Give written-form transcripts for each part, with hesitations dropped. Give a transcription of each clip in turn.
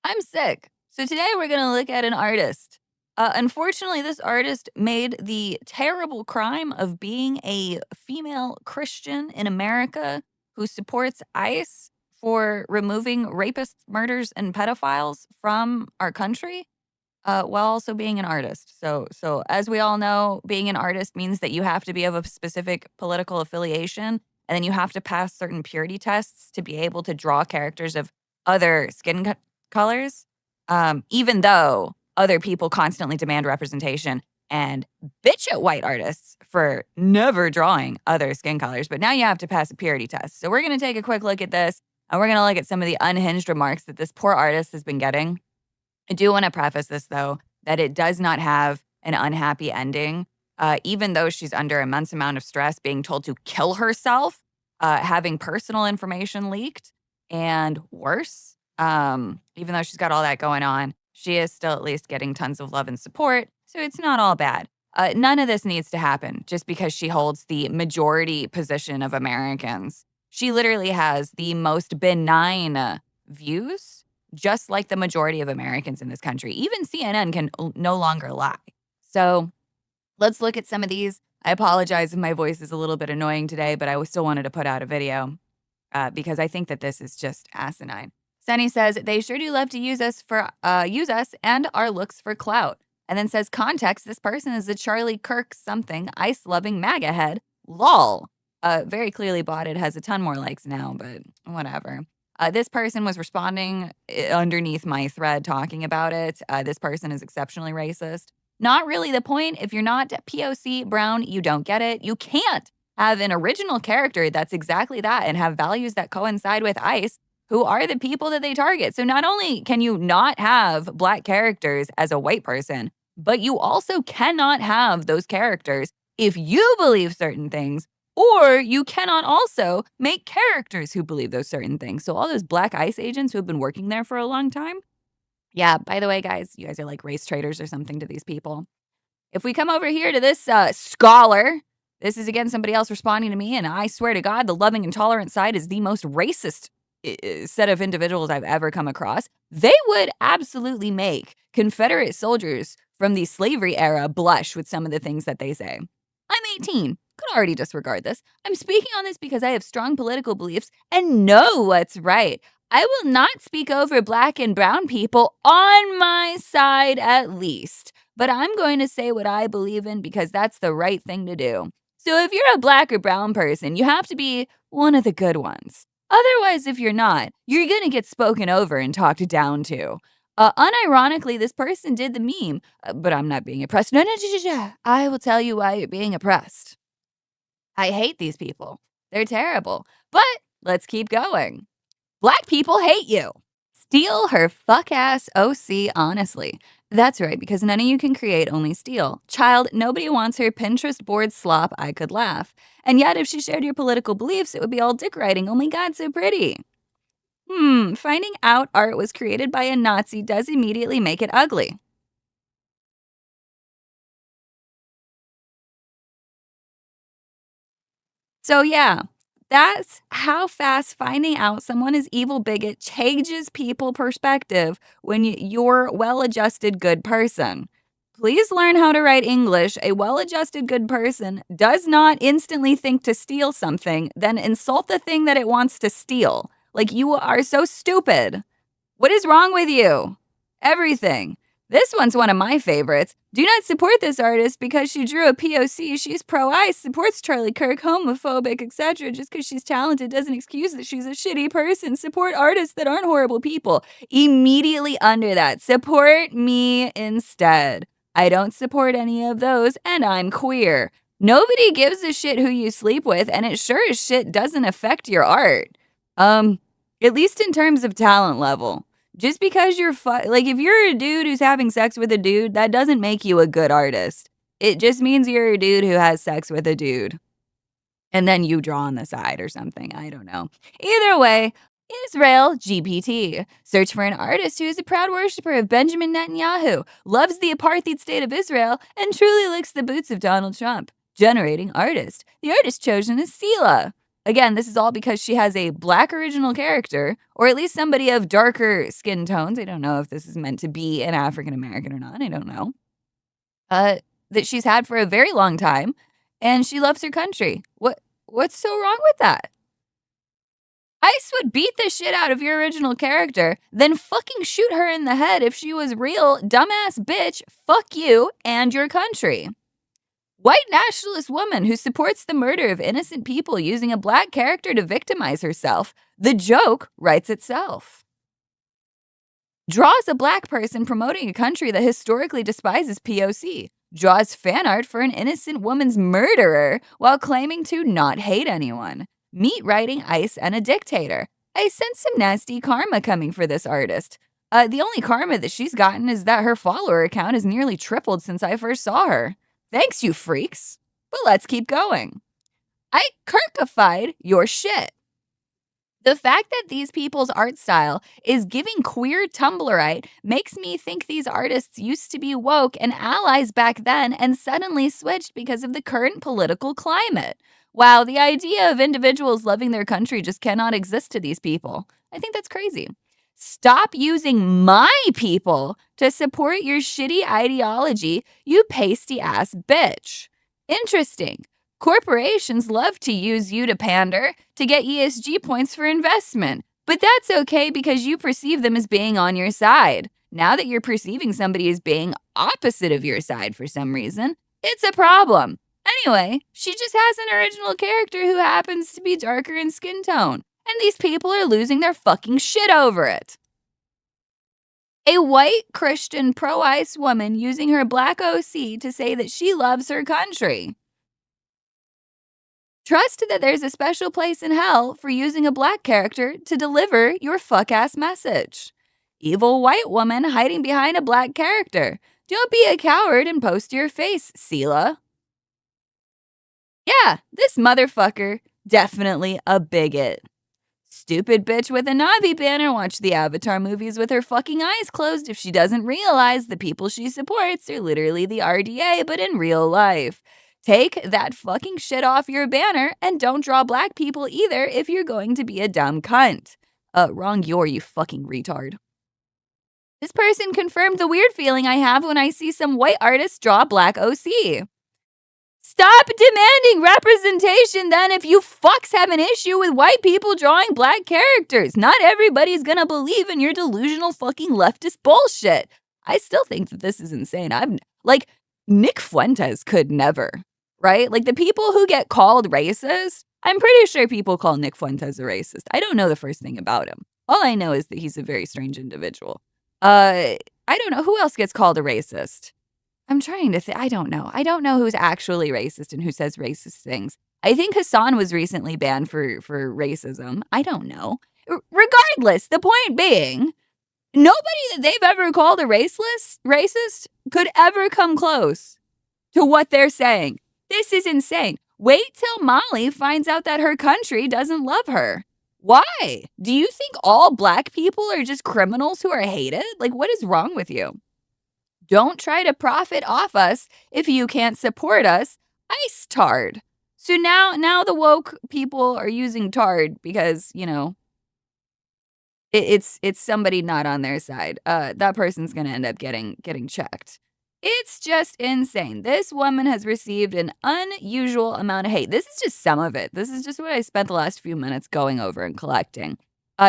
I'm sick. So today we're going to look at an artist. Unfortunately, this artist made the terrible crime of being a female Christian in America who supports ICE for removing rapists, murders, and pedophiles from our country, while also being an artist. So as we all know, being an artist means that you have to be of a specific political affiliation, and then you have to pass certain purity tests to be able to draw characters of other colors, even though other people constantly demand representation and bitch at white artists for never drawing other skin colors. But now you have to pass a purity test. So we're going to take a quick look at this, and we're going to look at some of the unhinged remarks that this poor artist has been getting. I do want to preface this, though, that it does not have an unhappy ending. Even though she's under immense amount of stress, being told to kill herself, having personal information leaked, and worse, even though she's got all that going on, she is still at least getting tons of love and support. So it's not all bad. None of this needs to happen just because she holds the majority position of Americans. She literally has the most benign views, just like the majority of Americans in this country. Even CNN can no longer lie. So let's look at some of these. I apologize if my voice is a little bit annoying today, but I still wanted to put out a video because I think that this is just asinine. Sunny says, they sure do love to use us and our looks for clout. And then says, context, this person is a Charlie Kirk something, ice-loving MAGA head. Lol. Very clearly botted, has a ton more likes now, but whatever. This person was responding underneath my thread talking about it. This person is exceptionally racist. Not really the point. If you're not POC brown, you don't get it. You can't have an original character that's exactly that and have values that coincide with ICE, who are the people that they target. So not only can you not have black characters as a white person, but you also cannot have those characters if you believe certain things, or you cannot also make characters who believe those certain things. So all those black ICE agents who have been working there for a long time. Yeah, by the way, guys, you guys are like race traitors or something to these people. If we come over here to this scholar, this is again somebody else responding to me, and I swear to God, the loving and tolerant side is the most racist set of individuals I've ever come across. They would absolutely make Confederate soldiers from the slavery era blush with some of the things that they say. I'm 18. Could already disregard this. I'm speaking on this because I have strong political beliefs and know what's right. I will not speak over black and brown people on my side, at least. But I'm going to say what I believe in because that's the right thing to do. So if you're a black or brown person, you have to be one of the good ones. Otherwise, if you're not, you're going to get spoken over and talked down to. Unironically, this person did the meme, but I'm not being oppressed. No, I will tell you why you're being oppressed. I hate these people. They're terrible. But let's keep going. Black people hate you. Steal her fuck ass OC, honestly. That's right, because none of you can create, only steal. Child, nobody wants her Pinterest board slop, I could laugh. And yet, if she shared your political beliefs, it would be all dick riding. Oh my God, so pretty. Finding out art was created by a Nazi does immediately make it ugly. So yeah, that's how fast finding out someone is evil bigot changes people perspective when you're well-adjusted good person. Please learn how to write English. A well-adjusted good person does not instantly think to steal something, then insult the thing that it wants to steal. Like, you are so stupid. What is wrong with you? Everything. This one's one of my favorites. Do not support this artist because she drew a POC. She's pro-ICE, supports Charlie Kirk, homophobic, etc. Just because she's talented doesn't excuse that she's a shitty person. Support artists that aren't horrible people. Immediately under that, support me instead. I don't support any of those, and I'm queer. Nobody gives a shit who you sleep with, and it sure as shit doesn't affect your art. At least in terms of talent level. Just because you're like, if you're a dude who's having sex with a dude, that doesn't make you a good artist. It just means you're a dude who has sex with a dude. And then you draw on the side or something. I don't know. Either way, Israel GPT. Search for an artist who is a proud worshiper of Benjamin Netanyahu, loves the apartheid state of Israel, and truly licks the boots of Donald Trump. Generating artist. The artist chosen is Sela. Again, this is all because she has a Black original character, or at least somebody of darker skin tones. I don't know if this is meant to be an African American or not. I don't know. Uh, that she's had for a very long time, and she loves her country. What's so wrong with that? Ice would beat the shit out of your original character, then fucking shoot her in the head if she was real. Dumbass bitch, fuck you and your country. White nationalist woman who supports the murder of innocent people using a Black character to victimize herself. The joke writes itself. Draws a Black person promoting a country that historically despises POC. Draws fan art for an innocent woman's murderer while claiming to not hate anyone. Meet writing Ice and a dictator. I sense some nasty karma coming for this artist. The only karma that she's gotten is that her follower count has nearly tripled since I first saw her. Thanks, you freaks. But let's keep going. I Kirkified your shit. The fact that these people's art style is giving queer Tumblrite makes me think these artists used to be woke and allies back then and suddenly switched because of the current political climate. Wow, the idea of individuals loving their country just cannot exist to these people. I think that's crazy. Stop using my people to support your shitty ideology, you pasty ass bitch. Interesting. Corporations love to use you to pander to get ESG points for investment, but that's okay because you perceive them as being on your side. Now that you're perceiving somebody as being opposite of your side for some reason, it's a problem. Anyway, she just has an original character who happens to be darker in skin tone, and these people are losing their fucking shit over it. A white Christian pro-ICE woman using her Black OC to say that she loves her country. Trust that there's a special place in hell for using a Black character to deliver your fuck-ass message. Evil white woman hiding behind a Black character. Don't be a coward and post your face, Sela. Yeah, this motherfucker, definitely a bigot. Stupid bitch with a Navi banner watched the Avatar movies with her fucking eyes closed if she doesn't realize the people she supports are literally the RDA, but in real life. Take that fucking shit off your banner and don't draw Black people either if you're going to be a dumb cunt. Wrong you fucking retard. This person confirmed the weird feeling I have when I see some white artists draw Black OC. Stop demanding representation then if you fucks have an issue with white people drawing Black characters. Not everybody's gonna believe in your delusional fucking leftist bullshit. I still think that this is insane. Nick Fuentes could never, right? Like the people who get called racist, I'm pretty sure people call Nick Fuentes a racist. I don't know the first thing about him. All I know is that he's a very strange individual. I don't know who else gets called a racist. I'm trying to think. I don't know. I don't know who's actually racist and who says racist things. I think Hassan was recently banned for racism. I don't know. Regardless, the point being, nobody that they've ever called a racist could ever come close to what they're saying. This is insane. Wait till Molly finds out that her country doesn't love her. Why? Do you think all Black people are just criminals who are hated? Like, what is wrong with you? Don't try to profit off us if you can't support us. Ice tard. So now the woke people are using tard because, you know, it's somebody not on their side. That person's gonna end up getting checked. It's just insane. This woman has received an unusual amount of hate. This is just some of it. This is just what I spent the last few minutes going over and collecting.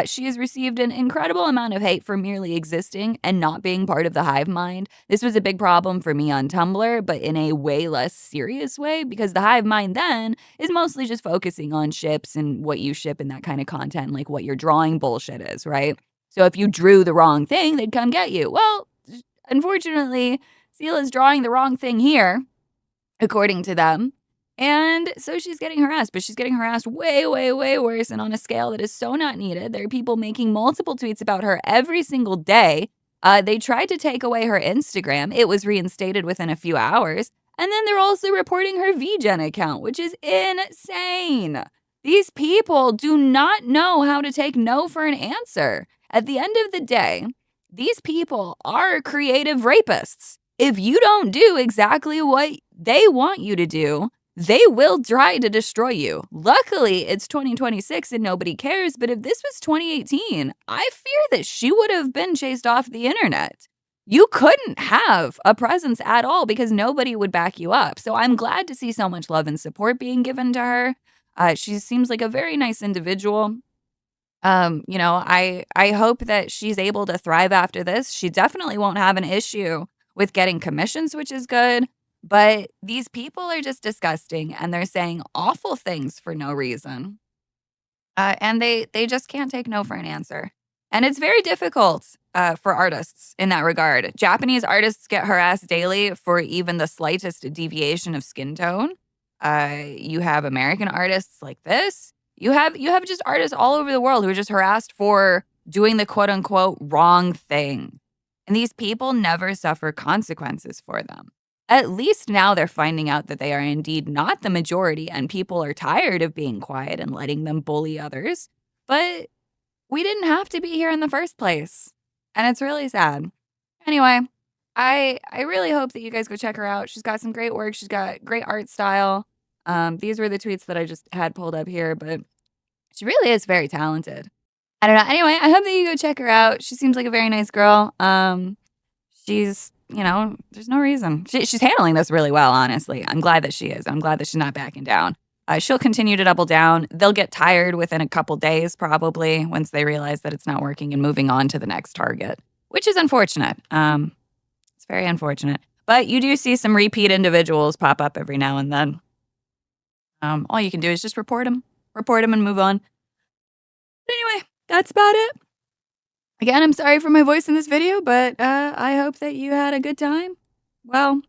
She has received an incredible amount of hate for merely existing and not being part of the hive mind. This was a big problem for me on Tumblr, but in a way less serious way, because the hive mind then is mostly just focusing on ships and what you ship and that kind of content, like what your drawing bullshit is, right? So if you drew the wrong thing, they'd come get you. Well, unfortunately, Sela's drawing the wrong thing here, according to them. And so she's getting harassed, but she's getting harassed way, way, way worse and on a scale that is so not needed. There are people making multiple tweets about her every single day. They tried to take away her Instagram. It was reinstated within a few hours. And then they're also reporting her VGen account, which is insane. These people do not know how to take no for an answer. At the end of the day, these people are creative rapists. If you don't do exactly what they want you to do, they will try to destroy you. Luckily, it's 2026 and nobody cares, but if this was 2018, I fear that she would have been chased off the internet. You couldn't have a presence at all because nobody would back you up. So I'm glad to see so much love and support being given to her. She seems like a very nice individual. I hope that she's able to thrive after this. She definitely won't have an issue with getting commissions, which is good. But these people are just disgusting and they're saying awful things for no reason. And they just can't take no for an answer. And it's very difficult for artists in that regard. Japanese artists get harassed daily for even the slightest deviation of skin tone. You have American artists like this. You have just artists all over the world who are just harassed for doing the quote unquote wrong thing. And these people never suffer consequences for them. At least now they're finding out that they are indeed not the majority and people are tired of being quiet and letting them bully others. But we didn't have to be here in the first place. And it's really sad. Anyway, I really hope that you guys go check her out. She's got some great work. She's got great art style. These were the tweets that I just had pulled up here, but she really is very talented. I don't know. Anyway, I hope that you go check her out. She seems like a very nice girl. There's no reason. She's handling this really well, honestly. I'm glad that she is. I'm glad that she's not backing down. She'll continue to double down. They'll get tired within a couple days, probably, once they realize that it's not working and moving on to the next target, which is unfortunate. It's very unfortunate. But you do see some repeat individuals pop up every now and then. All you can do is just report them and move on. But anyway, that's about it. Again, I'm sorry for my voice in this video, but I hope that you had a good time. Well,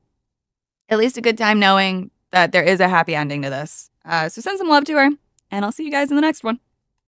at least a good time knowing that there is a happy ending to this. So send some love to her, and I'll see you guys in the next one.